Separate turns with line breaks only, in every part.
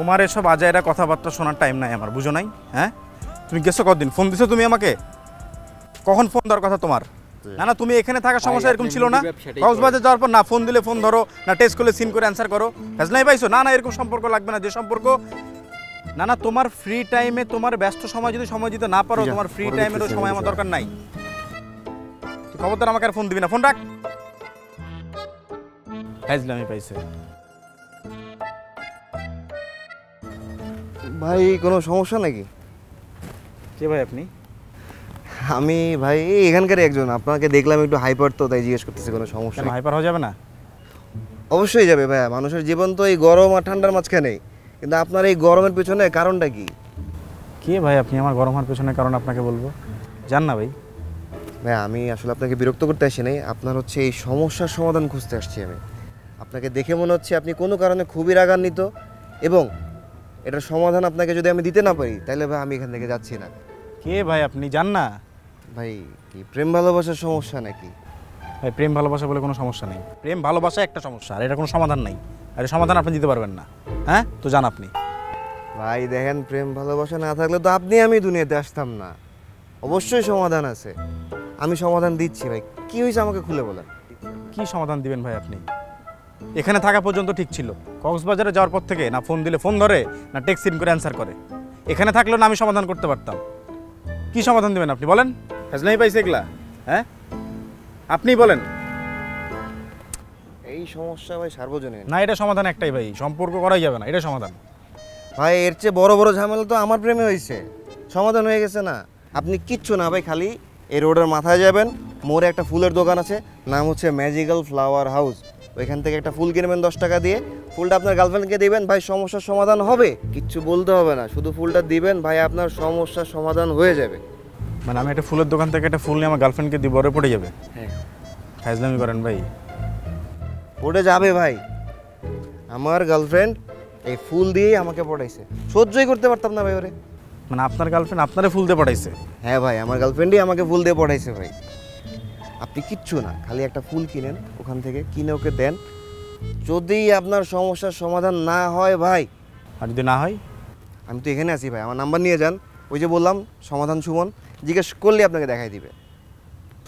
তোমার এসব আজাইরা কথাবার্তা শোনার টাইম নাই আমার, বুঝো নাই? হ্যাঁ, তুমি গেছো কতদিন? ফোন দিছো তুমি আমাকে? কখন ফোন দেওয়ার কথা তোমার? না না, তুমি এখানে থাকার সমস্যা এরকম ছিল না? কক্সবাজার যাওয়ার পর না ফোন দিলে ফোন ধরো, না টেস্ট করলে সিন করে অ্যান্সার করো, ফেজলাই পাইছো? না না, এরকম সম্পর্ক লাগবে না। যে সম্পর্ক না না, তোমার ফ্রি টাইমে, তোমার ব্যস্ত সময় যদি সময় দিতে না পারো, তোমার ফ্রি টাইমেরও সময় আমার দরকার নাই। খবরদার আমাকে আর ফোন দিবি না, ফোন রাখ। ফেজলামি পাইছে।
ভাই কোনো সমস্যা নাকি?
কে ভাই আপনি?
আমি ভাই এখানকার একজন, আপনাকে দেখলাম একটু হাইপার, তো তাই জিজ্ঞেস করতেছি কোনো সমস্যা?
হাইপার হয়ে যাবে না?
অবশ্যই যাবে ভাইয়া, মানুষের জীবন তো এই গরম আর ঠান্ডার মাঝখানে, কিন্তু আপনার এই গরমের পেছনে কারণটা কি?
কে ভাই আপনি? আমার গরম হওয়ার পেছনে কারণ আপনাকে বলবো, জান না ভাই?
ভাই আমি আসলে আপনাকে বিরক্ত করতে আসি নাই, আপনার হচ্ছে এই সমস্যার সমাধান খুঁজতে আসছি আমি। আপনাকে দেখে মনে হচ্ছে আপনি কোনো কারণে খুবই রাগান্বিত, এবং এটার সমাধান আপনাকে যদি আমি দিতে না পারি তাহলে ভাই আমি এখান থেকে যাচ্ছি না।
কে ভাই আপনি? জান না
ভাই কি প্রেম ভালোবাসার সমস্যা নাকি?
ভাই প্রেম ভালোবাসা বলে কোনো সমস্যা নেই। প্রেম ভালোবাসা একটা সমস্যা, আর এটা কোনো সমাধান নাই। আর এই সমাধান আপনি দিতে পারবেন না। হ্যাঁ, তো জান আপনি।
ভাই দেখেন, প্রেম ভালোবাসা না থাকলে তো আপনি আমি দুনিয়াতে আসতাম না। অবশ্যই সমাধান আছে, আমি সমাধান দিচ্ছি। ভাই কি হয়েছে আমাকে খুলে বলেন।
কি সমাধান দিবেন ভাই আপনি? এখানে থাকা পর্যন্ত ঠিক ছিল, কক্সবাজারে যাওয়ার পর থেকে না ফোন দিলে ফোন ধরে, না টেক্সট সিন করে অ্যান্সার করে। এখানে থাকলেও না আমি সমাধান করতে পারতাম। কি সমাধান দিবেন আপনি বলেন? ফেজলাই পাইছে এগুলা? হ্যাঁ, আপনি বলেন।
এই সমস্যা ভাই সার্বজনীন
না, এটা সমাধান একটাই ভাই, সম্পর্ক করাই যাবে না, এটা সমাধান।
ভাই। এর চেয়ে বড় বড় ঝামেলা তো আমার প্রেমে হয়েছে, সমাধান হয়ে গেছে না। আপনি কিচ্ছু না ভাই, খালি এই রোডের মাথায় যাবেন, মোড়ে একটা ফুলের দোকান আছে, নাম হচ্ছে ম্যাজিক্যাল ফ্লাওয়ার হাউস। ওইখান থেকে একটা ফুল কিনবেন 10 টাকা দিয়ে, ফুলটা আপনার গার্লফ্রেন্ডকে দিবেন, ভাই সমস্যার সমাধান হবে। কিচ্ছু বলতে হবে না, শুধু ফুলটা দিবেন, ভাই আপনার সমস্যার সমাধান হয়ে যাবে।
মানে আমি একটা ফুলের দোকান থেকে একটা ফুল নিয়ে আমার গার্লফ্রেন্ডকে দিব, ওরে পড়ে যাবে?
হ্যাঁ,
ফাজলামি করেন ভাই।
পড়ে যাবে ভাই। আমার গার্লফ্রেন্ড এই ফুল দিয়েই আমাকে পড়াইছে, সহ্যই করতে পারতাম না ভাই ওরে।
মানে আপনার গার্লফ্রেন্ড আপনারে ফুল দিয়ে পাঠাইছে?
হ্যাঁ ভাই, আমার গার্লফ্রেন্ডই আমাকে ফুল দিয়ে পড়াইছে ভাই। আপনি কিচ্ছু না, খালি একটা ফুল কিনেন, ওখান থেকে কিনে ওকে দেন। যদি আপনার সমস্যার সমাধান না হয় ভাই,
আর যদি না হয়?
আমি তো এখানে আছি ভাই, আমার নাম্বার নিয়ে যান। ওই যে বললাম সমাধান সুমন, জিজ্ঞেস করলে আপনাকে দেখাই দিবে।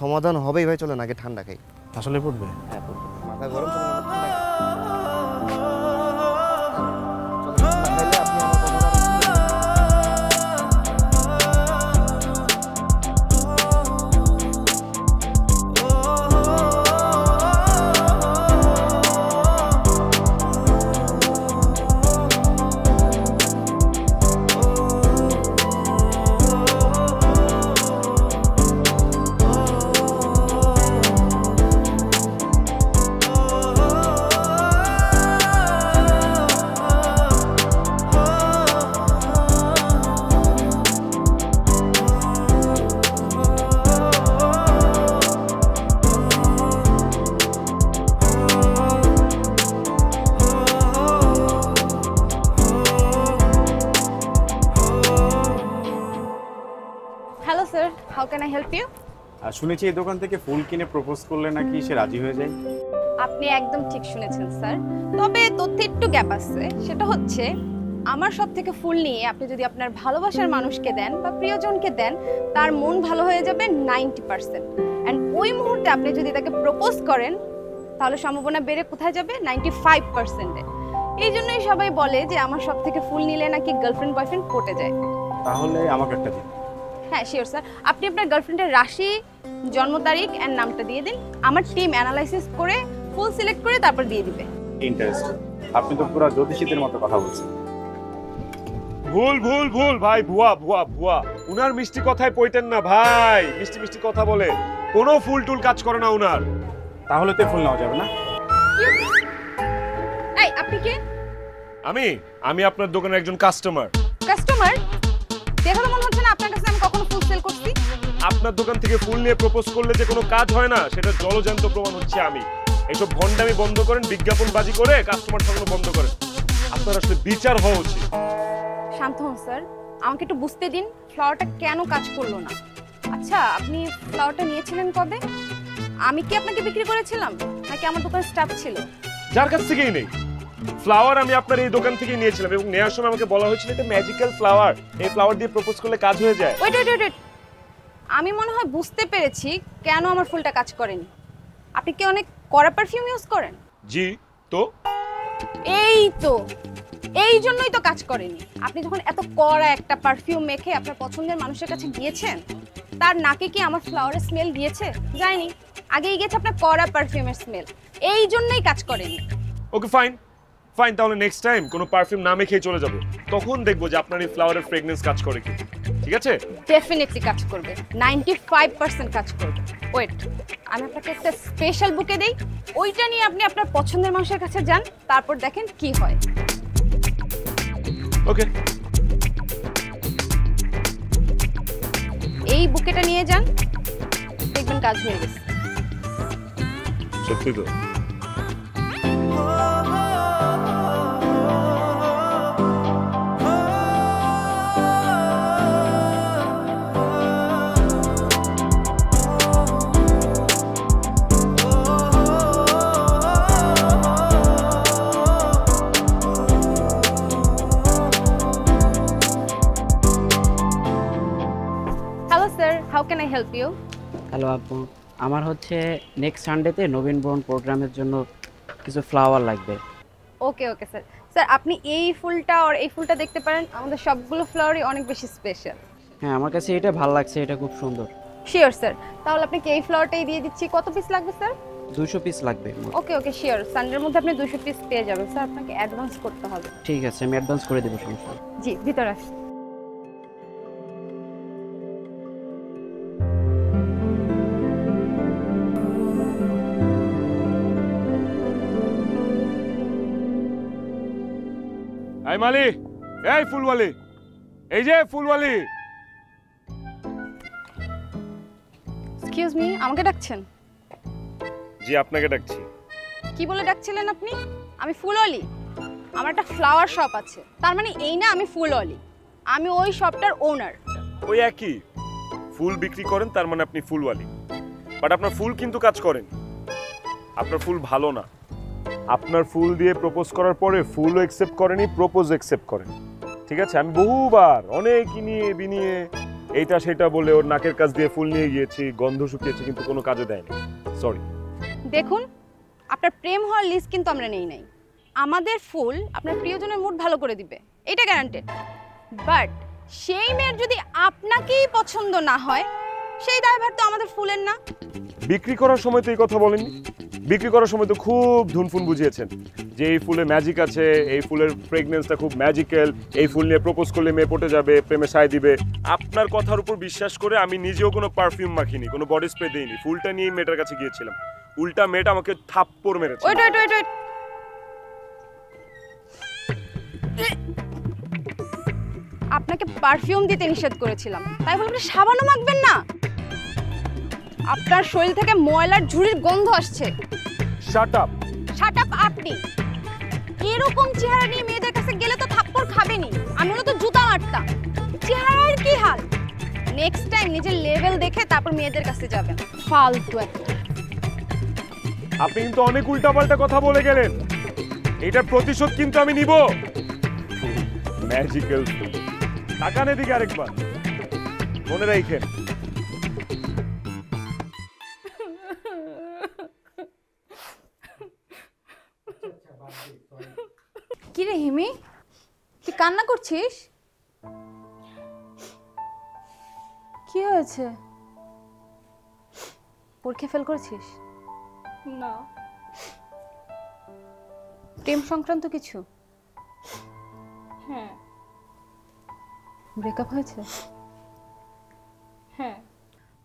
সমাধান হবেই ভাই, চলেন আগে ঠান্ডা খাই।
আসলে পড়বে?
হ্যাঁ, মাথা গরম, চলেন আগে ঠান্ডা খাই।
Hello sir, how can I help you?
শুনেছি এই দোকান থেকে ফুল কিনে প্রপোজ করলে নাকি সে রাজি হয়ে যায়।
আপনি একদম ঠিক শুনেছেন স্যার, তবে তথ্যে একটু গ্যাপ আছে। সেটা হচ্ছে আমার সব থেকে ফুল নিয়ে আপনি যদি আপনার ভালোবাসার মানুষকে দেন বা প্রিয়জনকে দেন, তার মন ভালো হয়ে যাবে 90%। অ্যান্ড ওই মুহূর্তে আপনি যদি তাকে প্রপোজ করেন, তাহলে সম্ভাবনা বেড়ে কোথায় যাবে? 95%-এ। এই জন্যই সবাই বলে যে আমার সব থেকে ফুল নিলে নাকি গার্লফ্রেন্ড বয়ফ্রেন্ড পটে যায়।
তাহলে আমাকে একটা দিন।
হ্যাঁ শিওর স্যার, আপনি আপনার গার্লফ্রেন্ডের রাশি, জন্ম তারিখ এন্ড নামটা দিয়ে দিন, আমার টিম অ্যানালাইসিস করে ফুল সিলেক্ট করে তারপর দিয়ে দিবে।
ইন্টারেস্টিং, আপনি তো পুরো জ্যোতিষীদের মতো কথা বলছেন।
ভুল ভুল ভুল ভাই, ভুয়া ভুয়া ভুয়া। উনার মিষ্টি কথায় পইতেন না ভাই, মিষ্টি মিষ্টি কথা বলে কোনো ফুল টুল কাজ করে না উনার।
তাহলে তো ফুল নেওয়া যাবে না।
এই আপনি কে?
আমি আপনার দোকানের একজন কাস্টমার।
কাস্টমার? দেখো তো মনে হচ্ছে না আপনার কাছে আমি কখনো ফুল সেল করছি।
আপনার দোকান থেকে ফুল নিয়ে প্রপোজ করলে যে কোনো কাজ হয় না, সেটা জলজান্ত প্রমাণ হচ্ছে আমি। এইসব ভন্ডামি বন্ধ করেন, বিজ্ঞাপনবাজি করে কাস্টমার ঠকানো বন্ধ করেন। আপনার আসলে বিচার হওয়া উচিত।
শান্ত হন স্যার, আমাকে একটু বুঝতে দিন ফ্লাওয়ারটা কেন কাজ করলো না। আচ্ছা, আপনি ফ্লাওয়ারটা নিয়েছিলেন কবে? আমি কি আপনাকে বিক্রি করেছিলাম নাকি আমার দোকানে স্টাফ ছিল?
যার কাছ থেকেই নেই, ফ্লাওয়ার আমি আপনার এই দোকান থেকে নিয়েছিলাম এবং নেওয়ার সময় আমাকে বলা হয়েছিল এটা ম্যাজিক্যাল ফ্লাওয়ার, এই ফ্লাওয়ার দিয়ে প্রপোজ করলে কাজ হয়ে যায়।
ওয়েট, আমি মনে হয় বুঝতে পেরেছি কেন আমার ফুলটা কাজ করেনি। আপনি কি অনেক কড়া পারফিউম ইউজ করেন?
জি, তো
এই জন্যই তো কাজ করেনি। আপনি যখন এত কড়া একটা পারফিউম মেখে আপনার পছন্দের মানুষের কাছে গিয়েছেন, তার নাকে কি আমার ফ্লাওয়ারের স্মেল গিয়েছে? যায়নি। আগেই গেছে আপনার কড়া পারফিউমের স্মেল, এই জন্যই কাজ করেনি।
ওকে ফাইন, তাহলে নেক্সট টাইম কোনো পারফিউম না মেখেই চলে যাবো, তখন দেখবো যে আপনার এই ফ্লাওয়ারের ফ্রেগনেন্স কাজ করে কি। ঠিক আছে?
ডেফিনেটলি কাজ করবে, 95% কাজ করবে। ওয়েট, আমি আপনাকে একটা স্পেশাল বুকে দেই, ওইটা নিয়ে আপনি আপনার পছন্দের মানুষের কাছে যান, তারপর দেখেন কি হয়।
ওকে,
এই বুকেটা নিয়ে যান, দেখবেন কাজ হয়ে গেছে।
সত্যি তো?
Hello sir, how can I help you?
Hello আপু, আমার হচ্ছে নেক্সট সানডেতে নবীন বরণ প্রোগ্রামের জন্য কিছু ফ্লাওয়ার লাগবে।
Okay sir. স্যার আপনি এই ফুলটা আর এই ফুলটা দেখতে পারেন, আমাদের সবগুলো ফ্লাওয়ারই অনেক বেশি স্পেশাল।
হ্যাঁ, আমার কাছে এটা ভালো লাগছে, এটা খুব সুন্দর।
শিওর স্যার, তাহলে আপনাকে এই ফ্লাওয়ারটাই দিয়ে দিচ্ছি। কত পিস লাগবে স্যার?
200 পিস লাগবে।
ওকে শিওর, সানডের মধ্যে আপনি 200 পিস পেয়ে যাবেন। স্যার আপনাকে অ্যাডভান্স করতে হবে।
ঠিক আছে, আমি অ্যাডভান্স করে দেবো, সমস্যা নেই।
জি, ভিতরে আসুন।
এই মালি, এই ফুলওয়ালি, এই যে ফুলওয়ালি।
এক্সকিউজ মি, আমাকে ডাকছেন?
জি, আপনাকে ডাকছি।
কি বলে ডাকছিলেন আপনি? আমি ফুলওয়ালি, আমার একটা ফ্লাওয়ার শপ আছে। তার মানে এই না আমি ফুলওয়ালি, আমি ওই শপটার ওনার।
ওই একই, ফুল বিক্রি করেন তার মানে আপনি ফুলওয়ালি, বাট আপনার ফুল কিন্তু কাজ করেন। আপনার ফুল ভালো না। আপনার ফুল দিয়ে প্রপোজ করার পরে ফুলও অ্যাকসেপ্ট করেনি, প্রপোজ অ্যাকসেপ্ট করেন। ঠিক আছে? আমি বহুবার অনেক নিয়ে বিনিয়ে এইটা সেটা বলে ওর নাকের কাছ দিয়ে ফুল নিয়ে গিয়েছি, গন্ধ শুকিয়েছি, কিন্তু কোনো কাজে দেয়নি। সরি।
দেখুন, আপনার প্রেম হওয়ার লিস্ট কিন্তু আমরা নেই নাই। আমাদের ফুল আপনার প্রিয়জনের মুড ভালো করে দিবে, এটা গ্যারান্টেড। বাট সেই মেয়ের যদি আপনাকেই পছন্দ না হয়, সেই দায়ভার তো আমাদের ফুলের না।
বিক্রি করার সময় তো এই কথা বলেননি। বিক্রি করার সময় তো খুব ধুনফুন বুঝিয়েছেন যে এই ফুলে ম্যাজিক আছে, এই ফুলের ফ্রেগনেন্সটা খুব ম্যাজিক্যাল, এই ফুল নিয়ে প্রপোজ করলে মেয়ে পটে যাবে, প্রেমে সায় দিবে। আপনার কথার উপর বিশ্বাস করে আমি নিজেও কোনো পারফিউম মাখিনি, কোনো বডি স্প্রে দিইনি, ফুলটা নিয়ে মেয়েটার কাছে গিয়েছিলাম। উল্টা মেয়েটা আমাকে থাপ্পড় মেরেছে।
ওয়েট, আপনাকে পারফিউম দিতে নিষেধ করেছিলাম, তাই বলে আপনি সাবানও মাখবেন না? আপনার শরীর থেকে ময়লার ঝুড়ির গন্ধ আসছে।
Shut up.
শাট আপ আপনি। এরকম চেহারা নিয়ে মেয়েদের কাছে গেলে তো থাপ্পড় খাবেনই, আমি হলো তো জুতা মারতাম। চেহারার কি হাল? নেক্সট টাইম নিজের লেভেল দেখে তারপর মেয়েদের কাছে যাবেন। ফালতু একটা।
আপনি কিন্তু অনেক উল্টাপাল্টা কথা বলে গেলেন, এটার প্রতিশোধ কিন্তু আমি নিব। ম্যাজিক্যাল ফুল, তাকান এদিকে আরেকবার, মনে রাখেন।
কি রে হিমি, তুই কান্না করছিস? কি হয়েছে? পরীক্ষা ফেল করেছিস?
না।
প্রেম সংক্রান্ত কিছু?
হ্যাঁ।
ব্রেকআপ হয়েছে?
হ্যাঁ।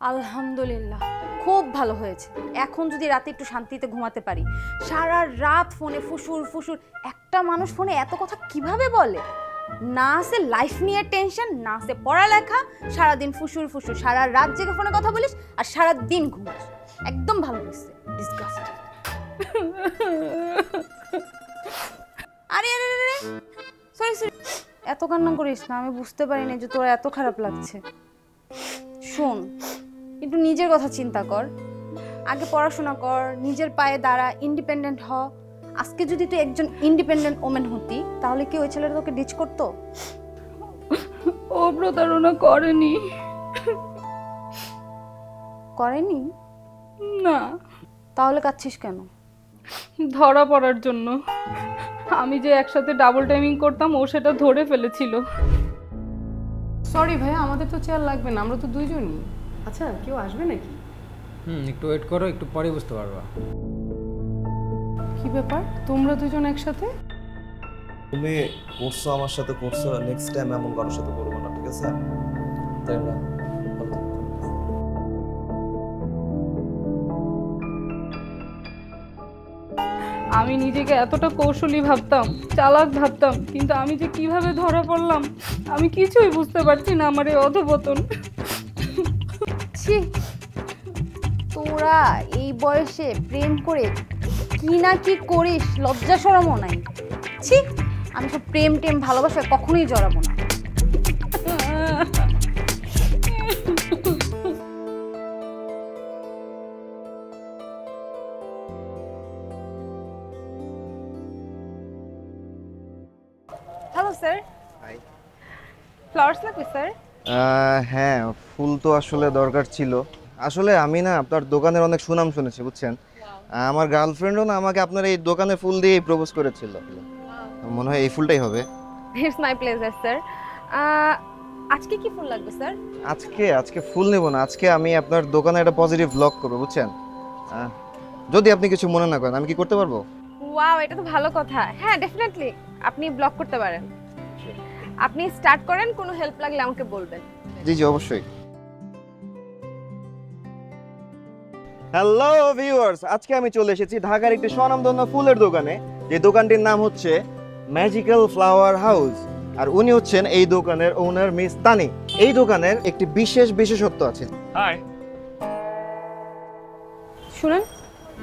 আলহামদুলিল্লাহ, খুব ভালো হয়েছে। এখন যদি রাতে একটু শান্তিতে ঘুমাতে পারি। সারা রাত ফোনে ফুসুর ফুসুর। একটা মানুষ ফোনে এত কথা কিভাবে বলে? না আছে লাইফ নিয়ে টেনশন, না আছে পড়ালেখা, সারাদিন ফুসুর ফুসুর, সারা রাত জেগে ফোনে কথা বলিস আর সারা দিন ঘুমাস। একদম ভালো হয়েছে। ডিসগাস্টিং। আরে সরি, এত কান্না করিস না, আমি বুঝতে পারিনি যে তোর এত খারাপ লাগছে। শোন, একটু নিজের কথা চিন্তা কর। আগে পড়াশোনা কর, নিজের পায়ে দাঁড়া, ইন্ডিপেন্ডেন্ট হ। আজকে যদি তুই একজন ইন্ডিপেন্ডেন্ট ওমেন হতি তাহলে কি ওই ছেলেটা তোকে ডিচ করতো?
ও প্রতারণা করেনি।
করেনি?
না।
তাহলে কাচ্ছিস কেন?
ধরা পড়ার জন্য। আমি যে একসাথে ডাবল টাইমিং করতাম ও সেটা ধরে ফেলেছিল।
সরি ভাই, আমাদের তো চেয়ার লাগবে না, আমরা তো দুইজনই। আচ্ছা, কেউ আসবে নাকি?
একটু ওয়েট করো, একটু পরে বুঝতে পারবা।
কি ব্যাপার, তোমরা দুজন একসাথে?
তুমি করছো আমার সাথে, করছো, নেক্সট টাইম এমন কারোর সাথে করবো না, ঠিক আছে? তাই না?
আমি নিজেকে এতটা কৌশলী ভাবতাম, চালাক ভাবতাম, কিন্তু আমি যে কিভাবে ধরা পড়লাম আমি কিছুই বুঝতে পারছি না। আমার এই অধপতন।
ছি, তোরা এই বয়সে প্রেম করে কি না কি করিস, লজ্জা শরমও নাই। ছি, আমি তো প্রেম টেম ভালোবাসা কখনোই জড়াবো না। Hello sir.
হাই।
ফ্লাওয়ার্স লাগবে স্যার?
হ্যাঁ, ফুল তো আসলে দরকার ছিল। আসলে আমি না আপনার দোকানের অনেক সুনাম শুনেছি, বুঝছেন? আমার গার্লফ্রেন্ডও না আমাকে আপনার এই দোকানের ফুল দিয়েই প্রপোজ করেছিল। মনে হয় এই ফুলটাই হবে।
It's my pleasure sir. আজকে কি ফুল লাগবে স্যার?
আজকে ফুল নেব না, আজকে আমি আপনার দোকানে একটা পজিটিভ ব্লগ করবো, বুঝছেন? যদি আপনি কিছু মনে না করেন, আমি কি করতে পারবো?
ওয়াও, এটা তো ভালো কথা। হ্যাঁ, ডেফিনেটলি আপনি ব্লগ করতে পারেন। আপনি স্টার্ট করেন, কোনো হেল্প লাগলে আমাকে বলবেন।
জি জি, অবশ্যই। হ্যালো ভিউয়ার্স, আজকে আমি চলে এসেছি ঢাকার একটি স্বনামধন্য ফুলের দোকানে, যে দোকানটির নাম হচ্ছে ম্যাজিক্যাল ফ্লাওয়ার হাউস। আর উনি হচ্ছেন এই দোকানের ওনার মিস তানি। এই দোকানের একটি বিশেষত্ব আছে।
হাই।
শুনুন,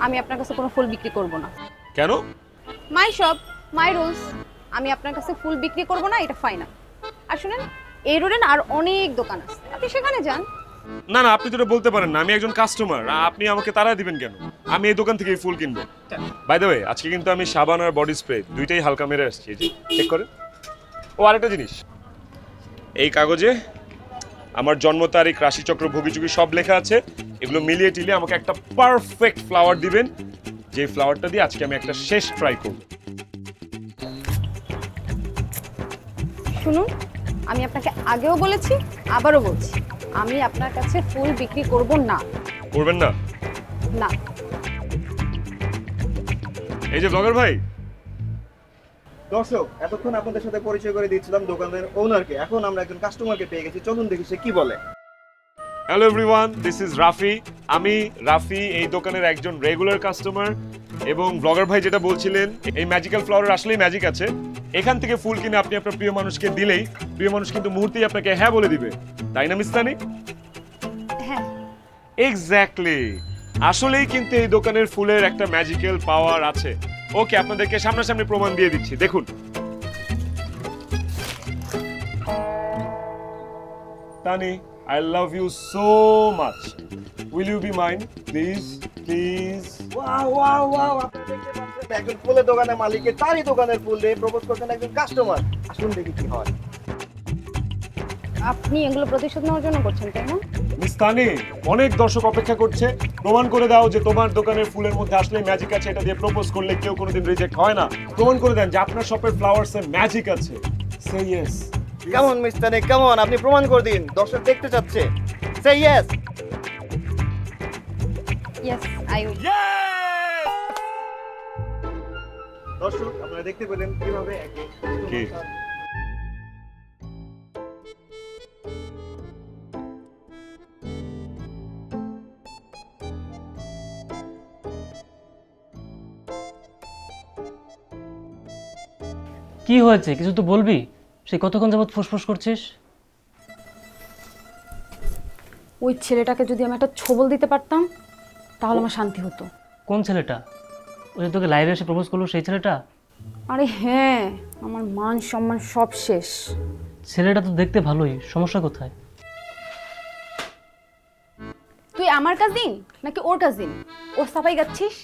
আমি আপনার কাছে কোনো ফুল বিক্রি করব না।
কেন?
My shop, my rules. আমি আপনার কাছে ফুল বিক্রি করব না, এটা ফাইনাল। আর শুনেন, এই রোডে আর অনেক দোকান আছে, আপনি সেখানে যান।
না না, আপনি তো এটা বলতে পারেন না, আমি একজন কাস্টমার, আপনি আমাকে তাড়ায় দিবেন কেন? আমি এই দোকান থেকে ফুল কিনবো। বাই দ্য ওয়ে, আজকে কিন্তু আমি সাবান আর বডি স্প্রে দুইটাই হালকা মেরে আসছি। জি, চেক করেন। ও আরেকটা জিনিস, এই কাগজে আমার জন্ম তারিখ, রাশিচক্র, ভোগীচুগি সব লেখা আছে। এগুলো মিলিয়ে টিলিয়ে আমাকে একটা পারফেক্ট ফ্লাওয়ার দিবেন, যে ফ্লাওয়ারটা দিয়ে আজকে আমি একটা শেষ ট্রাই করব।
শুনুন, আমি আপনাকে আগেও বলেছি, আবারও বলছি, আমি আপনার কাছে ফুল বিক্রি করব না।
করবেন না?
না।
এই যে ব্লগার ভাই।
দর্শক, এতক্ষণ আপনাদের সাথে পরিচয় করে দিয়েছিলাম দোকানের ওনারকে, এখন আমরা একজন কাস্টমারকে পেয়ে গেছি, চলুন দেখি সে কি বলে।
Hello everyone, this is Rafi. আমি রাফি, এই দোকানের একজন রেগুলার কাস্টমার। এবং ব্লগার ভাই যেটা বলছিলেন, এই ম্যাজিক্যাল ফ্লাওয়ার আসলেই ম্যাজিক আছে। এখান থেকে ফুল কিনে আপনি আপনার প্রিয় মানুষকে দিলেই প্রিয় মানুষ কিন্তু মুহূর্তেই আপনাকে হ্যাঁ বলে দিবে, তাই না মিস তানি?
হ্যাঁ,
এক্স্যাক্টলি। আসলেই কিন্তু এই দোকানের ফুলের একটা ম্যাজিক্যাল পাওয়ার আছে। ওকে, আপনাদেরকে সামনাসামনি প্রমাণ দিয়ে দিচ্ছি, দেখুন। তানি, I love you so much. Will you be mine? Please, please.
Wow wow wow, আপনি দেখতে পাচ্ছেন একজন ফুলের দোকানের মালিককে তারই দোকানের ফুল দিয়ে প্রপোজ করছেন একজন কাস্টমার। আসুন দেখি কি হয়।
আপনি এগুলো প্রতিশোধ নেওয়ার জন্য করছেন, তাই না?
মিস তানি, অনেক দর্শক অপেক্ষা করছে। প্রমাণ করে দাও যে তোমার দোকানের ফুলের মধ্যে আসলে ম্যাজিক আছে, এটা দিয়ে প্রপোজ করলে কেউ কোনোদিন রিজেক্ট হয় না। প্রমাণ করে দেন যে আপনার শপের ফ্লাওয়ার্সে ম্যাজিক আছে। সে ইয়েস।
কেমন মিস্টার নে, কেমন? আপনি প্রমাণ করে দিন, দর্শক দেখতে চাচ্ছে। সে ইয়েস।
Yes, I will.
দর্শক, আপনারা দেখতে পেলেন কিভাবে
কি?
কি হয়েছে, কিছু তো বলবি? সে কতক্ষণ যাবত ফুসফুস করছিস?
ওই ছেলেটাকে যদি আমি একটা ছোবল দিতে পারতাম তাহলে আমার শান্তি হতো।
কোন ছেলেটা? ওই যে তোকে লাইভে এসে প্রপোজ করলো, সেই ছেলেটা?
আরে হ্যাঁ, আমার মান সম্মান সব শেষ।
ছেলেটা তো দেখতে ভালোই, সমস্যা কোথায়?
তুই আমার কাজিন নাকি ওর কাজিন? ওর সাফাই গাচ্ছিস?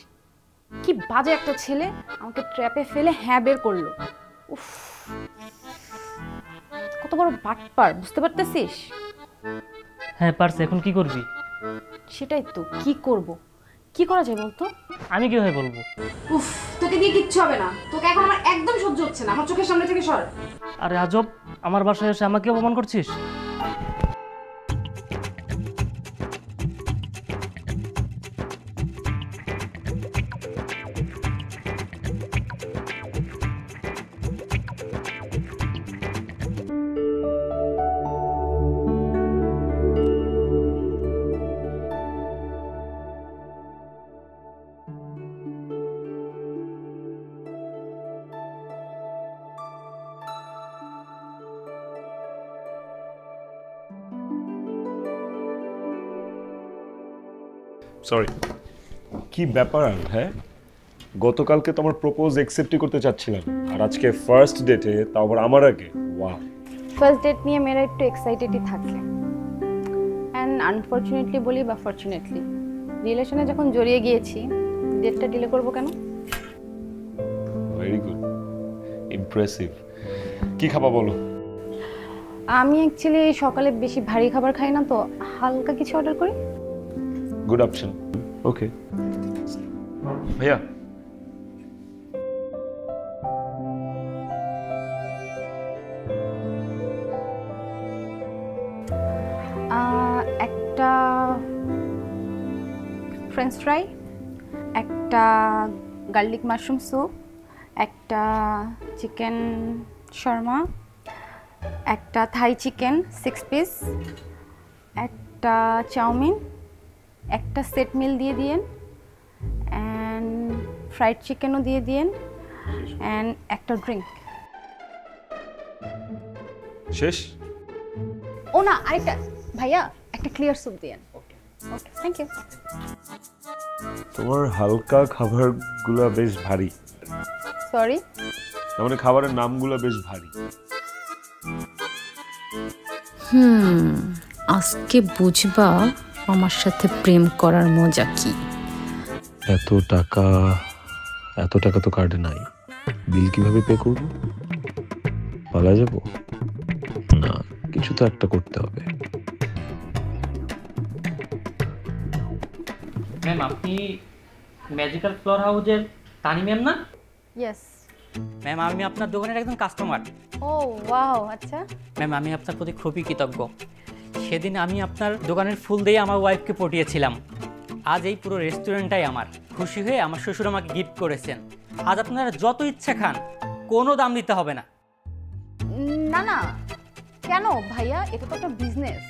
কি বাজে একটা ছেলে, আমাকে ট্র্যাপে ফেলে হ্যাঁ বের করলো। উফ, কত বড় বাটপার, বুঝতে পারতেছিস?
হ্যাঁ পারছে, এখন কি করবি?
সেটাই তো, কি করব, কি করা যায় বলতো?
আমি কিভাবে বলবো?
উফ, তোকে দিয়ে কিচ্ছু হবে না, তোকে এখন আমার একদম সহ্য হচ্ছে না, আমার চোখের সামনে থেকে সর।
আরে আজব, আমার বাসায় এসে আমাকে অপমান করছিস?
সরি, কি ব্যাপার? হ্যাঁ, গতকালকে তোমার প্রপোজ অ্যাকসেপ্টই করতে চাচ্ছিলাম, আর আজকে ফার্স্ট ডেটে তাও আবার আমার আগে। ওয়াও,
ফার্স্ট ডেট নিয়ে মেয়েরা একটু এক্সাইটেডই থাকে, অ্যান্ড আনফরচুনেটলি বলি বা ফরচুনেটলি, রিলেশনে যখন জড়িয়ে গিয়েছি, ডেটটা ডিলে করবো কেন?
Very good, impressive. কি খাবা বলো?
আমি অ্যাকচুয়ালি সকালে বেশি ভারী খাবার খাই না, তো হালকা কিছু অর্ডার করি।
Good option. ওকে ভাইয়া,
একটা ফ্রেঞ্চ ফ্রাই, একটা গার্লিক মাশরুম স্যুপ, একটা চিকেন শর্মা, একটা থাই চিকেন 6 পিস, একটা চাউমিন, একটা সেট মিল দিয়ে দিয়েন, অ্যান্ড ফ্রাইড চিকেনও দিয়ে দিয়েন, অ্যান্ড একটা ড্রিঙ্ক।
শেষ?
ও না, আরেকটা ভাইয়া, একটা ক্লিয়ার স্যুপ দিয়েন। ওকে, থ্যাংক ইউ।
তোমার হালকা খাবারগুলো বেশ ভারী।
সরি,
মানে খাবারের নামগুলো বেশ ভারী।
আজকে বুঝবা আমার সাথে প্রেম করার মজা কি।
এত টাকা তো কার্ডে নাই, বিল কিভাবে পে করবো? পালা যাবো না, কিছু তো একটা করতে হবে।
ম্যাম, আপনি ম্যাজিক্যাল ফ্লোর হাউসের তানি ম্যাম না?
ইয়েস
ম্যাম, আমি আপনার দোকানের একজন কাস্টমার।
ও ওয়াও, আচ্ছা।
ম্যাম, আমি আপনার প্রতি খুবই কৃতজ্ঞ। সেদিন আমি আপনার দোকানের ফুল দিয়ে আমার ওয়াইফকে পটিয়েছিলাম। আজ এই পুরো রেস্টুরেন্টটাই আমার। খুশি হয়ে আমার শ্বশুর আমাকে গিফট করেছেন। আজ আপনারা যত ইচ্ছা খান, কোনো দাম দিতে হবে না।
না না, কেন ভাইয়া? এটা তো একটা বিজনেস,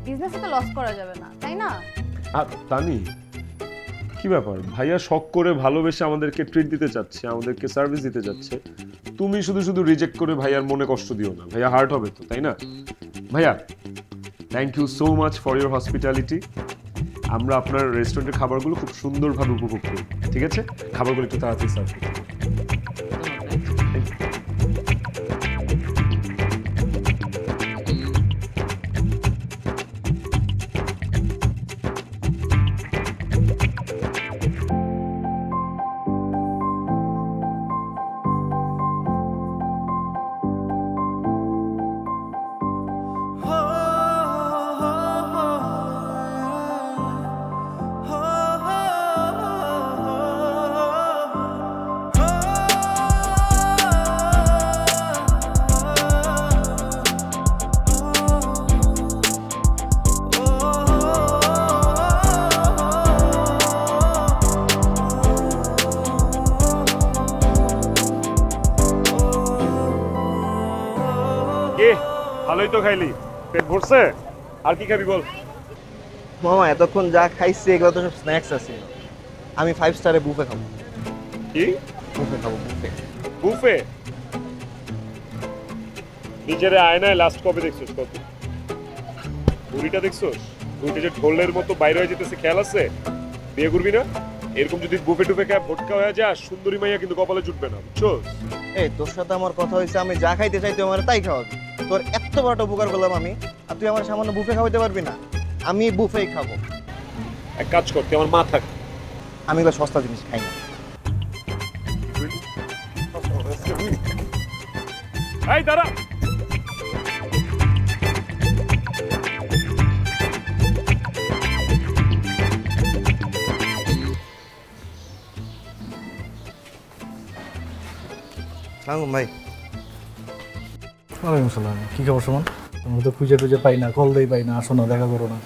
বিজনেসে তো লস করা যাবে না, তাই না?
তানি, কি ব্যাপার? ভাইয়া শখ করে ভালোবেসে আমাদেরকে ট্রিট দিতে চাচ্ছে, আমাদেরকে সার্ভিস দিতে যাচ্ছে, তুমি শুধু শুধু রিজেক্ট করে ভাইয়ার মনে কষ্ট দিও না। ভাইয়া হার্ট হবে তো, তাই না? ভাইয়া, thank you so much for your hospitality. আমরা আপনার রেস্টুরেন্টের খাবারগুলো খুব সুন্দরভাবে উপভোগ করি। ঠিক আছে, খাবারগুলো একটু তাড়াতাড়ি সার্ভ করুন। ভালোই তো খাইলি, পেট ভরছে, আর কি খাবি বল?
মামা এতক্ষণ যা খাইছি এগুলো তো সব স্ন্যাক্স আছে, আমি 5 স্টারে বুফে খাবো।
কি
বুফে খাবো? বুফে?
বুফে? নিজের আয়নায় লাস্ট কবে দেখছিস? কত বুড়িটা দেখছিস? বুড়িটা যে ঢোলের মতো বাইরে হয়ে যেতেছে, খেয়াল আছে? বিয়ে করবি না? এরকম যদি বুফে টুফে খায় ভটকা হয়ে যায়, সুন্দরী মাইয়া কিন্তু কপালে জুটবে না, বুঝছস?
এই তোর সাথে আমার কথা হয়েছে, আমি যা খাইতে চাই তুই আমার তাই খাওয়াবি। তোর এত বড় উপকার করলাম আমি, আর তুই আমার সামান্য বুফে খাওয়াতে পারবি না? আমি বুফেই খাবো।
এক কাজ কর, তুই আমার মা থাক,
আমি এগুলো সস্তা জিনিস খাই না।
এই দাঁড়া,
সালাম ভাই।
ওয়ালাইকুম সালাম। কি খবর সুমন? তুমি তো খুঁজে টুজে পাই না, কল দেই পাই না, আসো না, দেখা করো না।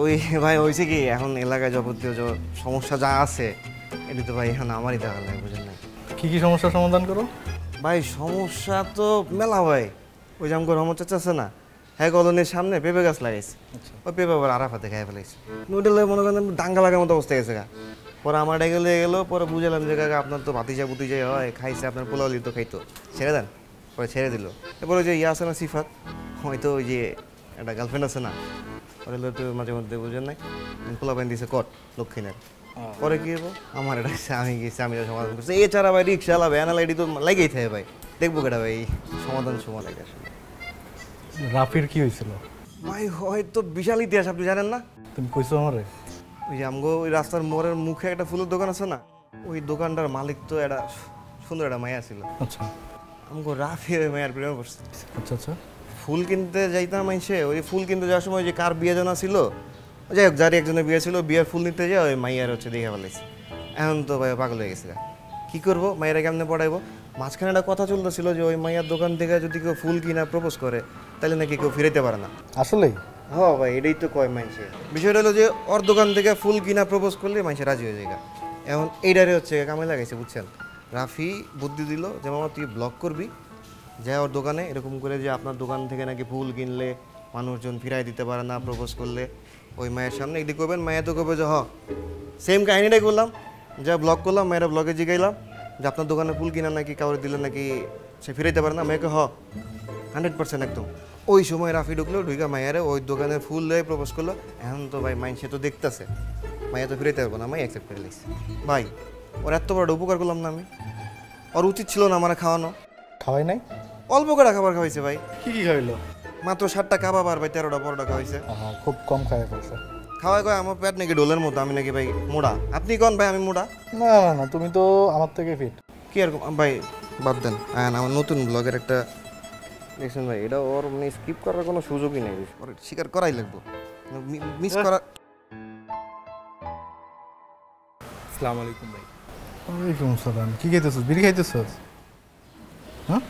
ওই ভাই হয়েছে কি, এখন এলাকায় যাবতীয় সমস্যা যা আছে এটা তো ভাই এখন আমারই দেখা লাগে, বুঝেন না?
কি কি সমস্যার সমাধান করো?
ভাই সমস্যা তো মেলা ভাই। ওই যে আমার রহমত চাচা আছে না, হ্যাঁ কলোনির সামনে পেঁপে গাছ লাগাইছে। ওই পেঁপে আবার আরাফাতে খাই ফেলাইছে। নুডেল মনে করেন দাঙ্গা লাগার মতো অবস্থা গেছে গা। পরে আমার ডেকে লেগে গেলো, পরে বুঝলাম যে কাকা আপনার তো ভাতিজা বুতিজাই হয়, খাইছে আপনার পোলাওলি তো খাইতো, ছেড়ে দেন। পরে ছেড়ে দিল। এরপরে ওই যে ইয়ে আছে না সিফাত, হয়তো ওই যে একটা গার্লফ্রেন্ড আছে না, ওরা তো মাঝে মধ্যে বুঝেন নাই, পোলা পাইন দিয়েছে কট লক্ষ্মীনের। পরে কি হবো, আমার এটা আমি গেছি, আমি সমাধান করছি। এছাড়া ভাই রিক্সা চালাবে অ্যানালাইডি তো লাগেই থাকে ভাই, দেখবো কেটা ভাই সমাধান সময় লাগে আসলে।
রাফির কি হয়েছিল
ভাই? হয়তো বিশাল ইতিহাস, আপনি জানেন না?
তুমি কইছো আমারে?
ওই যে আমগো ওই রাস্তার মোড়ের মুখে একটা ফুলের দোকান আছে না, ওই দোকানটার মালিক তো একটা সুন্দর একটা মায়া ছিল।
আচ্ছা।
আমগো রাফি ওই মায়ার প্রেমে পড়ছে।
আচ্ছা আচ্ছা।
ফুল কিনতে যাইতাম মাইসে, ওই ফুল কিনতে যাওয়ার সময় যে কার বিয়ে জানা ছিল, যাই হোক যারই একজনের বিয়ে ছিল, বিয়ের ফুল নিতে যায় ওই মাইয়ার হচ্ছে দেখে ফেলাইছে। এখন তো ভাই পাগল হয়ে গেছে। কী করবো, মাইয়ারা কেমনে পড়াইবো? মাঝখানে একটা কথা চলতেছিল যে ওই মাইয়ার দোকান থেকে যদি কেউ ফুল কিনা প্রপোজ করে তাহলে নাকি কেউ ফিরাইতে পারে না।
আসলেই?
হ্যাঁ ভাই, এটাই তো কয় মাইসে। বিষয়টা হলো যে ওর দোকান থেকে ফুল কিনা প্রপোজ করলে মাইসে রাজি হয়ে যায়। এখন এইটারে হচ্ছে কামে লাগাইছে, বুঝছেন? রাফি বুদ্ধি দিল যে মামা তুই ব্লগ করবি, যা ওর দোকানে এরকম করে যে আপনার দোকান থেকে নাকি ফুল কিনলে মানুষজন ফিরাই দিতে পারে না প্রপোজ করলে, ওই মায়ের সামনে এদিকে করবেন, মায়ের তো করবে যে সেম কাহিনিটাই করলাম, যা ব্লগ করলাম, মায়েরা ব্লগে জিগাইলাম যে আপনার দোকানে ফুল কিনা নাকি কাউরে দিলে নাকি সে ফিরাইতে পারে না, মেয়েকে 100% একদম। ওই সময় রাফি ঢুকলো, ঢুকা মায়েরে ওই দোকানে ফুল দিয়ে প্রপোজ করলো। এখন তো ভাই মাইন সে তো দেখতেছে, মাইয়া তো ফিরাইতে পারবো না, মাই অ্যাকসেপ্ট করে লিখছে। ভাই ওর এত বড় উপকার করলাম না আমি? ওর উচিত ছিল না আমার খাওয়ানো?
খাওয়াই নাই?
অল্প করে খাবার খাওয়াইছে ভাই।
কি কি খাওয়াইলো?
মাত্র 7টা কাবাব আর ভাই 13টা পরোটা খাওয়াইছে।
খুব কম খাওয়াই ফেলছে।
খাওয়াই কয় আমার পেট নাকি ডোলের মতো, আমি নাকি ভাই মোড়া। আপনি কোন ভাই আমি মোড়া?
না না না, তুমি তো আমার থেকে ফিট।
কি এরকম ভাই? বাদ দেন। আমার নতুন ব্লগের একটা দেখছেন ভাই, এটা ওর মানে স্কিপ করার কোনো সুযোগই নেই, ওর স্বীকার করাই লাগবে, মিস করা।
আসসালামু আলাইকুম ভাই। ওয়ালাইকুম সালাম। কি খাইতেছস? বিড়ি খাইতেছস? হ্যাঁ,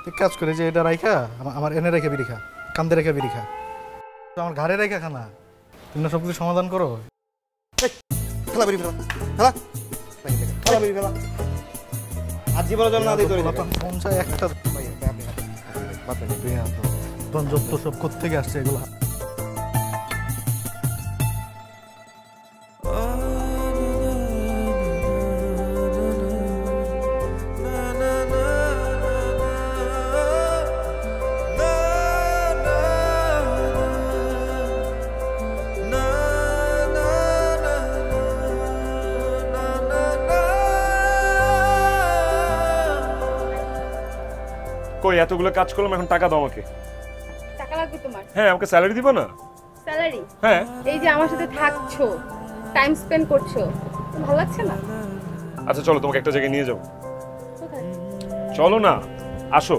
এক কাজ করে যে এটা রাইখা আমার এনে রেখে বিড়ি খা, কান্দে রেখে বিড়ি খা, আমার ঘাড়ে রেখা খানা। তুমি না সবকিছু সমাধান করো।
খেলা বিড়ি ফেলা, খেলা খেলা বিড়ি ফেলা। আজ জীবনের জন্য না দিই তোর
পঞ্চায় একটা যত সব কোত্থেকে আসছে এগুলো?
কই এতগুলো কাজ করলাম, এখন টাকা দাও আমাকে।
টাকা লাগবে তোমার?
হ্যাঁ, আমাকে স্যালারি দিবা না?
স্যালারি?
হ্যাঁ।
এই যে আমার সাথে থাকছো, টাইম স্পেন্ড করছো, ভালো লাগছে না?
আচ্ছা চলো, তোমাকে একটা জায়গায় নিয়ে যাবো।
কোথায়?
চলো না, আসো।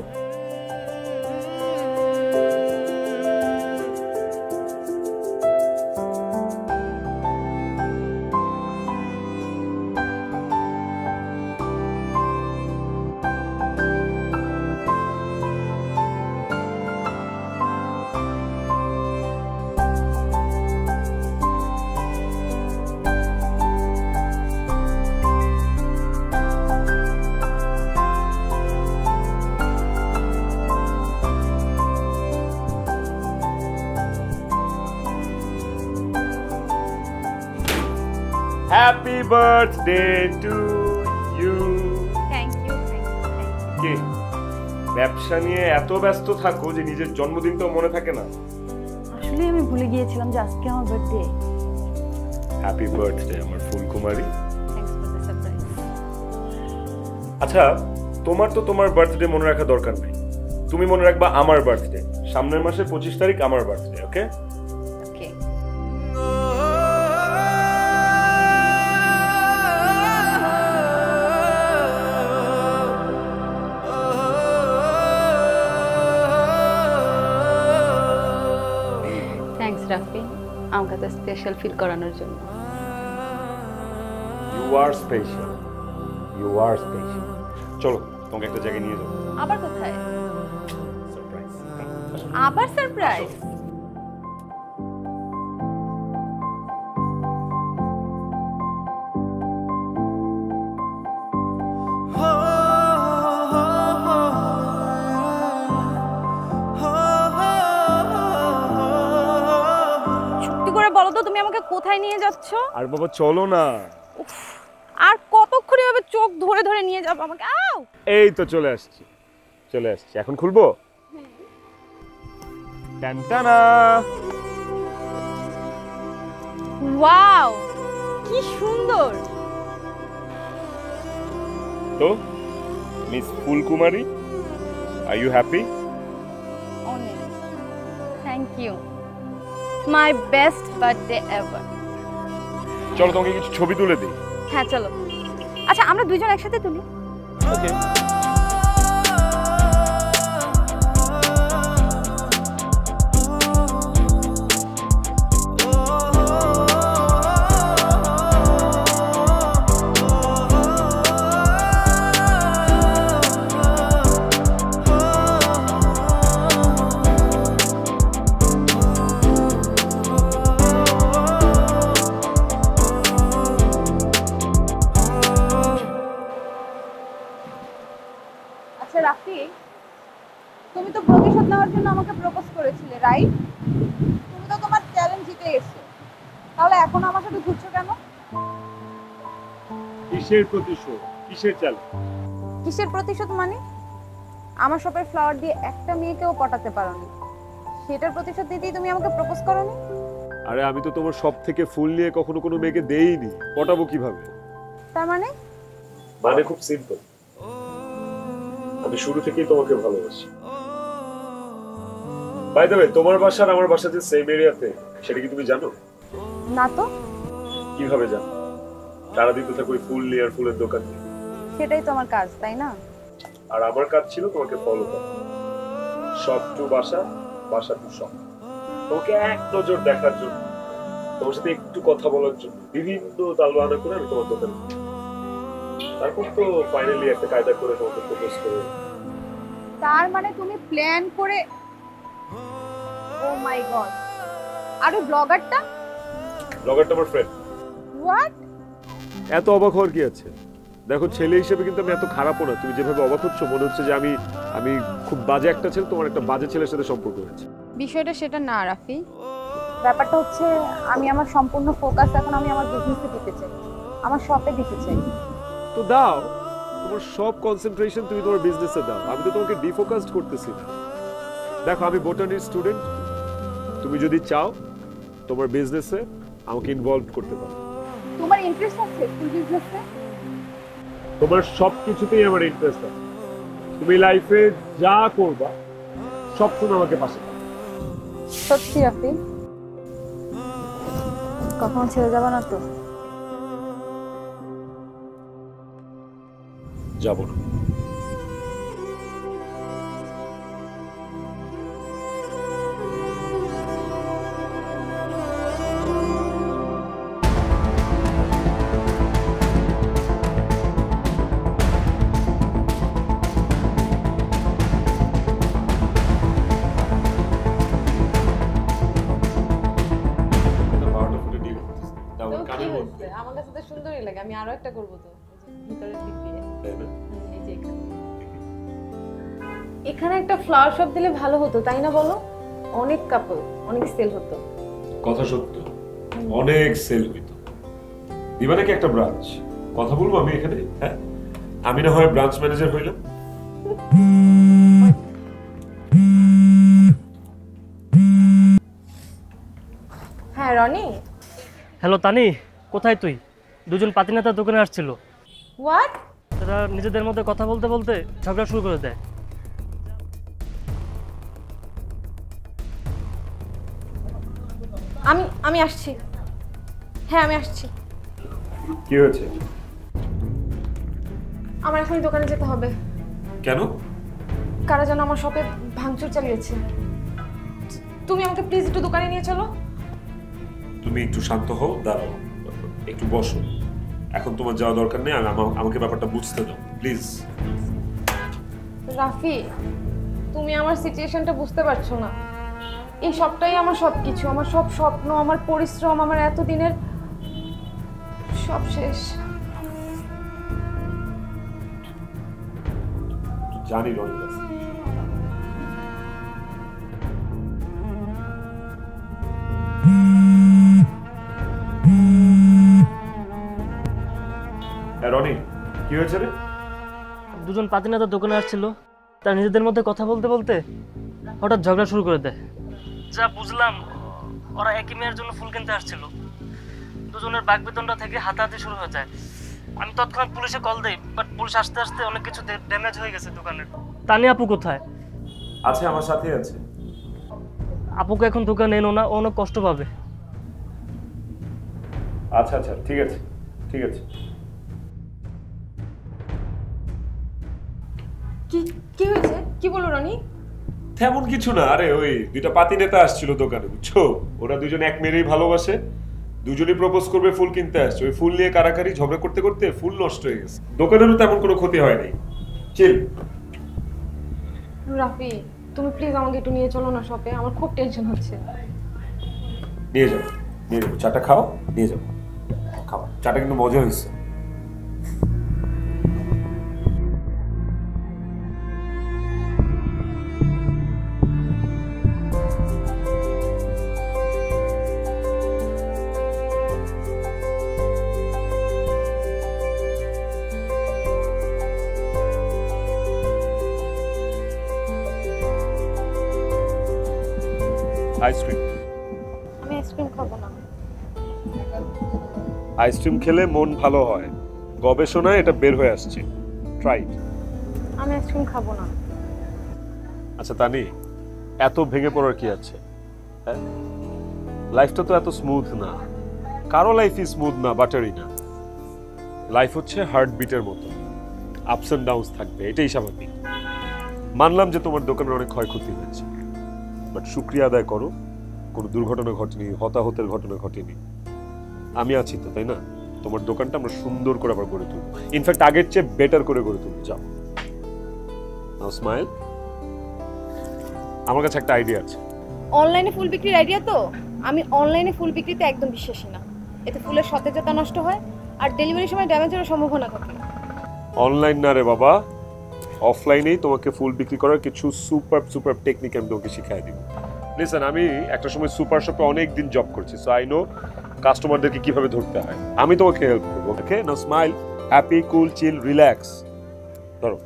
Happy birthday to you.
Thank you.
কে ব্যবসা নিয়ে এত ব্যস্ত থাকো যে নিজের জন্মদিনটাও মনে থাকে না?
আসলে আমি ভুলে গিয়েছিলাম যে আজকে আমার বার্থডে।
হ্যাপি বার্থডে আমার Phulkumari.
Thanks for the surprise.
আচ্ছা, তোমার তো তোমার বার্থডে মনে রাখা দরকার নেই, তুমি মনে রাখবা আমার বার্থডে। সামনের মাসে 25 তারিখ আমার বার্থডে, ওকে?
ওকে। আমাকে তো স্পেশাল ফিল করানোর জন্য।
You are special, you are special. চলো তোমাকে একটা জায়গায় নিয়ে যাবো।
আবার কোথায়?
সারপ্রাইজ।
আবার সারপ্রাইজ? বলো তো তুমি আমাকে কোথায় নিয়ে যাচ্ছ?
আর বাবা চলো না।
আর কতক্ষণ এভাবে চোখ ধরে ধরে নিয়ে যাবো আমাকে? আও!
এই তো চলে আসছি, চলে আসছি। এখন খুলবো? টানটানা।
ওয়াও, কি সুন্দর।
তো miss Phulkumari, are you happy?
অনেক। Thank you. My best birthday ever.
চলো তোমাকে কিছু ছবি তুলে দিই।
হ্যাঁ চলো। আচ্ছা আমরা দুইজন একসাথে তুলি।
ওকে।
রাফি, তুমি তো প্রতিশোধ নেওয়ার জন্য আমাকে প্রপোজ করেছিলে, রাইট? তুমি তো তোমার চ্যালেঞ্জ জিতে গেছো, তাহলে এখন আমার সাথে ঘুরছো কেন?
কিসের প্রতিশোধ? কিসের চ্যালেঞ্জ?
কিসের প্রতিশোধ মানে? আমার শপের ফ্লাওয়ার দিয়ে একটা মেয়েকেও পটাতে পারোনি, সেটার প্রতিশোধ দিতেই তুমি আমাকে প্রপোজ করোনি?
আরে আমি তো তোমার সব থেকে ফুল নিয়ে কখনো কোনো মেয়েকে দেইনি, পটাবো কিভাবে?
তার মানে?
মানে খুব সিম্পল, আমি শুরু থেকেই তোমাকে ভালোবাসি। বাই দ্য ওয়ে, তোমার বাসা আর আমার বাসা যে সেম এরিয়াতে, সেটা কি তুমি জানো?
না তো।
কিভাবে জানো? সারাদিন তো থাকো ফুল নিয়ে আর ফুলের দোকান নিয়ে।
সেটাই তো আমার কাজ, তাই না?
আর আমার কাজ ছিল তোমাকে ফলো করা, শপ টু বাসা, বাসা টু শপ, তোমাকে এক নজর দেখার জন্য, তোমার সাথে একটু কথা বলার জন্য বিভিন্ন তালবাহানা করে আমি তোমার দোকানে। তারপর তো ফাইনালি একটা কায়দা করে তোমাকে প্রপোজ করে।
তার মানে তুমি প্ল্যান করে? ও মাই গড। আর ওই ব্লগারটা?
ব্লগারটা আমার ফ্রেন্ড।
হোয়াট?
এত অবাক হওয়ার কি আছে? দেখো, ছেলে হিসেবে কিন্তু আমি এত খারাপও না। তুমি যেভাবে অবাক হচ্ছ, মনে হচ্ছে যে আমি খুব বাজে একটা ছেলে, তোমার একটা বাজে ছেলের সাথে সম্পর্ক হয়েছে।
বিষয়টা সেটা না রাফি, ব্যাপারটা হচ্ছে আমি আমার সম্পূর্ণ ফোকাস এখন আমি আমার বিজনেসে দিতে চাই, আমার শপে দিতে চাই।
তো দাও, তোমার সব কনসেন্ট্রেশন তুমি তোমার বিজনেসে দাও, আমি তো তোমাকে ডিফোকাসড করতেছি না। দেখো, আমি বোটানির স্টুডেন্ট, তুমি যদি চাও তোমার বিজনেসে আমাকে ইনভলভ করতে পারো।
তোমার ইন্টারেস্ট আছে ফুল বিজনেসে?
তোমার সবকিছুতেই আমার ইন্টারেস্ট আছে। তুমি লাইফে যা করবা সব তুমি আমাকে পাশে পাবে।
সত্যি রাফি? কখনো ছেড়ে যাবা না তো?
যাব না।
আমার কাছে তো সুন্দরই লাগে, আমি আরো একটা করবো তো ভিতরের দিক দিয়ে। এই যে এখানে একটা ফ্লাওয়ার শপ দিলে ভালো হতো, তাই না বলো? অনেক কাপল, অনেক সেল হতো।
কথা সত্য, অনেক সেল হইতো। দিবা নাকি একটা ব্রাঞ্চ? কথা বলবো আমি এখানে? হ্যাঁ, আমি না হয় ব্রাঞ্চ ম্যানেজার হইলাম।
হ্যাঁ রনি।
হ্যালো তানি, কোথায় তুই? দুজন পাতিনেতার দোকানে আসছিল।
হোয়াট?
তারা নিজেদের মধ্যে কথা বলতে বলতে ঝগড়া শুরু করে দেয়।
আমি আসছি। হ্যাঁ আমি আসছি।
কি হয়েছে?
আমার এখনই দোকানে যেতে হবে।
কেন?
কারা যেন আমার শপে ভাঙচুর চালিয়েছে। তুমি আমাকে প্লিজ একটু দোকানে নিয়ে চলো।
তুমি একটু শান্ত হও, দাঁড়াও, একটু বসো। এখন তোমার যাওয়া দরকার নেই, আমাকে ব্যাপারটা বুঝতে দাও প্লিজ।
রাফি, তুমি আমার সিচুয়েশনটা বুঝতে পারছো না। এই সবটাই আমার সবকিছু, আমার সব স্বপ্ন, আমার পরিশ্রম, আমার এতদিনের সব শেষ।
জানি রনি, রনি কি হয়েছে রে?
দুজন পাতিনেতার দোকানে আসছিল, তারা নিজেদের মধ্যে কথা বলতে বলতে হঠাৎ ঝগড়া শুরু করে দেয়। যা বুঝলাম ওরা একই মেয়ের জন্য ফুল কিনতে আসছিল। দুজনের বাকবিতণ্ডা থেকে হাতাহাতি শুরু হয়ে যায়। আমি তৎক্ষণাৎ পুলিশে কল দিই, বাট পুলিশ আসতে আসতে অনেক কিছু ড্যামেজ হয়ে গেছে দোকানের। তানি আপু কোথায়?
আছে, আমার সাথে আছে।
আপুকে এখন দোকানে এনো না, ও অনেক কষ্ট পাবে।
আচ্ছা আচ্ছা, ঠিক আছে ঠিক আছে।
কি হয়েছে? কি বলো রনি?
তেমন কিছু না, আরে ওই দুইটা পাতি নেতা আসছিল দোকানে, বুঝছো? ওরা দুজন এক মেয়েরই ভালোবাসে, দুজনই প্রপোজ করবে, ফুল কিনতে আসছে। ওই ফুল নিয়ে কারাকারি ঝগড়া করতে করতে ফুল নষ্ট হয়ে গেছে। দোকানেরও তেমন কোনো ক্ষতি হয়নি। চিল।
রাফি, তুমি প্লিজ আমাকে একটু নিয়ে চলো না শপে, আমার খুব টেনশন হচ্ছে।
নিয়ে যাবো, নিয়ে যাবো। চাটা খাও, নিয়ে যাবো। খাও, চাটা কিন্তু মজা হয়েছে। আইসক্রিম।
আমি আইসক্রিম খাবো না।
আইসক্রিম খেলে মন ভালো হয়, গবেষণায় এটা বের হয়ে আসছে। ট্রাই।
আমি আইসক্রিম খাবো না।
আচ্ছা তানি, এত ভেঙে পড়ার কি আছে? হ্যাঁ, লাইফটা তো এত স্মুথ না, কারো লাইফই স্মুথ না, বাটারি না। লাইফ হচ্ছে হার্টবিটের মতো, আপস এন্ড ডাউনস থাকবে, এটাই স্বাভাবিক। মানলাম যে তোমার দোকানের অনেক ক্ষয়ক্ষতি হয়েছে, বাট শুকরিয়া আদায় করো, কোনো দুর্ঘটনা ঘটেনি, হতাহতের ঘটনা ঘটেনি। আমি আছি তো, তাই না? তোমার দোকানটা আমরা সুন্দর করে আবার গড়ে তুলবো, ইনফ্যাক্ট আগের চেয়ে বেটার করে গড়ে তুলবো। যাও, নাও স্মাইল। আমার কাছে একটা আইডিয়া আছে।
অনলাইনে ফুল বিক্রির আইডিয়া তো? আমি অনলাইনে ফুল বিক্রিতে একদম বিশ্বাসী না। এতে ফুলের সতেজতা নষ্ট হয় আর ডেলিভারির সময় ড্যামেজ হওয়ার সম্ভাবনা থাকে।
অনলাইন না রে বাবা, অফলাইনেই তোমাকে ফুল বিক্রি করার কিছু সুপার টেকনিক আমি তোমাকে শিখিয়ে দিব। লিসেন, আমি একটা সময় সুপার শপে অনেক দিন জব করছি, সো আই নো কাস্টমারদেরকে কিভাবে ধরতে হয়। আমি তোমাকে হেল্প করবো। ওকে, নাও স্মাইল, হ্যাপি, কুল, চিল, রিল্যাক্স। ধরো।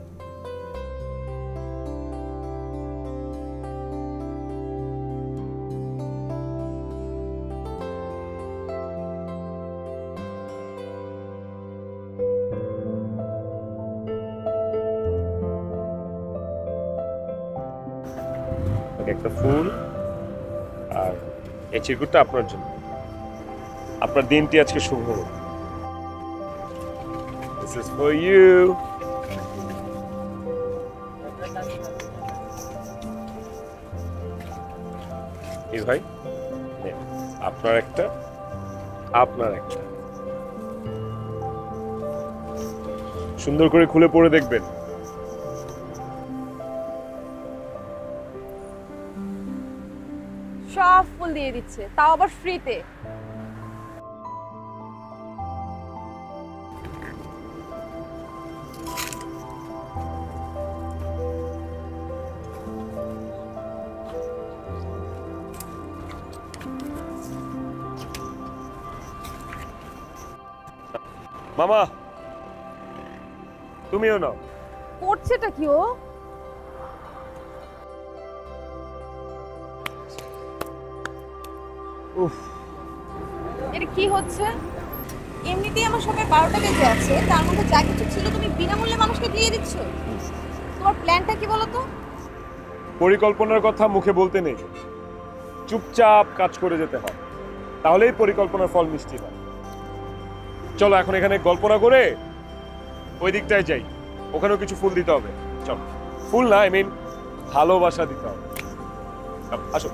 একটা ফুল আর এই চিরকুটটা আপনার জন্য। আপনার দিনটি আজকে শুভ হোক। This is for you. এই ভাই, আপনার একটা, আপনার একটা। সুন্দর করে খুলে পড়ে দেখবেন।
সব ফুল দিয়ে দিচ্ছে, তাও আবার ফ্রিতে।
মামা, তুমিও নাও।
করছেটা কি ও?
উফ,
এটা কি হচ্ছে? এমনিতেই আমার সবাই 12টা বেজে আছে, তার মধ্যে যা কিছু ছিল তুমি বিনামূল্যে মানুষকে দিয়ে দিচ্ছ। তোমার প্ল্যানটা কি বলো তো?
পরিকল্পনার কথা মুখে বলতে নেই, চুপচাপ কাজ করে যেতে হয়, তাহলেই পরিকল্পনার ফল মিষ্টি হয়। চলো এখন এখানে গল্প না করে ওই দিকটায় যাই, ওখানেও কিছু ফুল দিতে হবে। চলো, ফুল না, আই মিন ভালোবাসা দিতে হবে। আসো।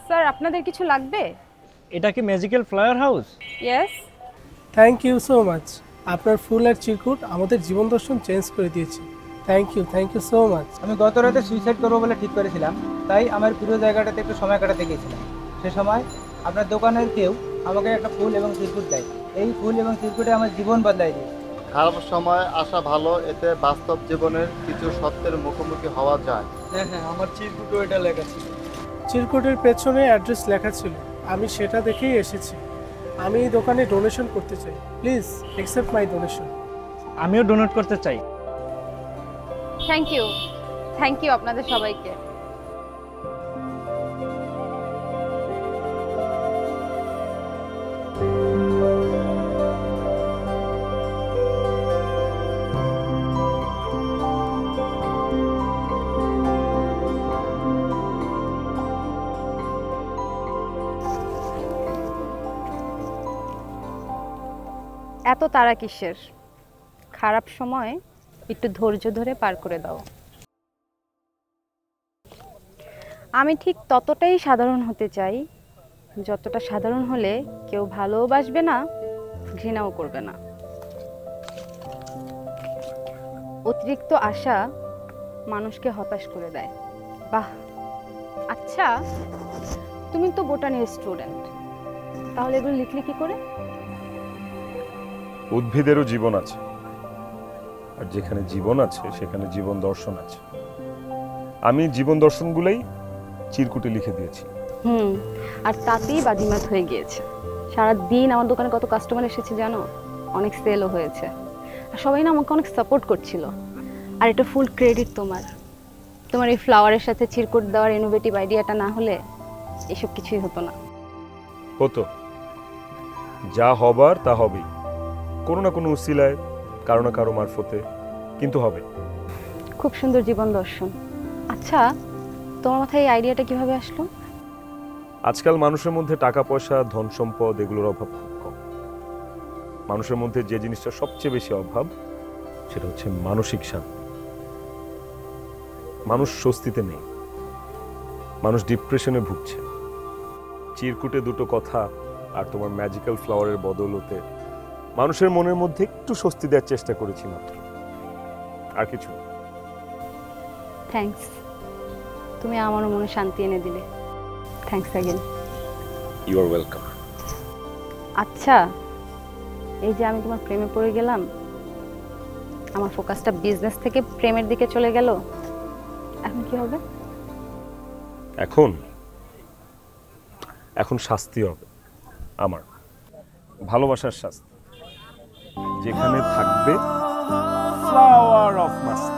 স্যার আপনাদের কিছু লাগবে?
এটা কি magical flower house?
Yes.
Thank you so much. আপনার ফুল আর চিরকুট আমাদের জীবন দর্শন চেঞ্জ করে দিয়েছে। Thank you so much.
আমি গত রাতে সুইসাইড করবো বলে ঠিক করেছিলাম, তাই আমার প্রিয় জায়গাটাতে একটু সময় কাটাতে গিয়েছিলাম। সে সময় আপনার দোকানের কেউ আমাকে একটা ফুল এবং চিরকুট দেয়। এই ফুল এবং চিরকুটে আমার জীবন বদলাই দিয়েছে।
খারাপ সময় আসা ভালো, এতে বাস্তব জীবনের কিছু সত্যের মুখোমুখি হওয়া যায়।
হ্যাঁ, আমার চিরকুটও এটা লেখা ছিল।
চিরকুটের পেছনে অ্যাড্রেস লেখা ছিল, আমি সেটা দেখেই এসেছি। আমি এই দোকানে ডোনেশন করতে চাই, প্লিজ অ্যাকসেপ্ট মাই ডোনেশন।
আমিও ডোনেট করতে চাই।
থ্যাংক ইউ আপনাদের সবাইকে। এত তাড়া কিসের? খারাপ সময় একটু ধৈর্য ধরে পার করে দাও। আমি ঠিক ততটাই সাধারণ হতে চাই যতটা সাধারণ হলে কেউ ভালোবাসবে না, ঘৃণাও করবে না। অতিরিক্ত আশা মানুষকে হতাশ করে দেয়। বাহ, আচ্ছা তুমি তো বোটানির স্টুডেন্ট, তাহলে এগুলো লিখলে কি করে?
উদ্ভিদেরও জীবন আছে, আর যেখানে জীবন আছে সেখানে জীবন দর্শন আছে। আমি জীবন দর্শনগুলোই চিরকুটে লিখে দিয়েছি।
আর তাতেই বাজিমাত হয়ে গিয়েছে। সারা দিন আমার দোকানে কত কাস্টমার এসেছে জানো, অনেক সেলও হয়েছে, আর সবাই না আমাকে অনেক সাপোর্ট করছিল। আর এটা ফুল ক্রেডিট তোমার এই ফ্লাওয়ারের সাথে চিরকুট দেওয়ার ইনোভেটিভ আইডিয়াটা না হলে এসব কিছুই হতো না।
হতো, যা হবার তা হবেই, কোনো না কোনো উসিলায়, কারো না কারো মারফতে, কিন্তু হবে।
খুব সুন্দর জীবন দর্শন। আচ্ছা, তোমার মাথায় এই আইডিয়াটা কিভাবে আসলো?
আজকাল মানুষের মধ্যে টাকা পয়সা, ধন সম্পদ এগুলোর অভাব খুব কম। মানুষের মধ্যে যে জিনিসটা সবচেয়ে বেশি অভাব সেটা হচ্ছে মানসিক শান্তি। মানুষ স্বস্তিতে নেই, মানুষ ডিপ্রেশনে ভুগছে। চিরকুটে দুটো কথা আর তোমার ম্যাজিক্যাল ফ্লাওয়ারের বদৌলতে মানুষের মনের মধ্যে একটু স্বস্তি দেওয়ার চেষ্টা করেছি মাত্র, আর কিছু।
থ্যাঙ্কস, তুমি আমার মনে শান্তি এনে দিলে। Thanks again.
You are welcome.
আচ্ছা, এই যে আমি তোমার প্রেমে পড়ে গেলাম, আমার ফোকাসটা বিজনেস থেকে প্রেমের দিকে চলে গেল, এখন কি হবে?
এখন শাস্তি হবে আমার, ভালোবাসার শাস্তি, যেখানে থাকবে ফ্লাওয়ার অফ মাস্ক।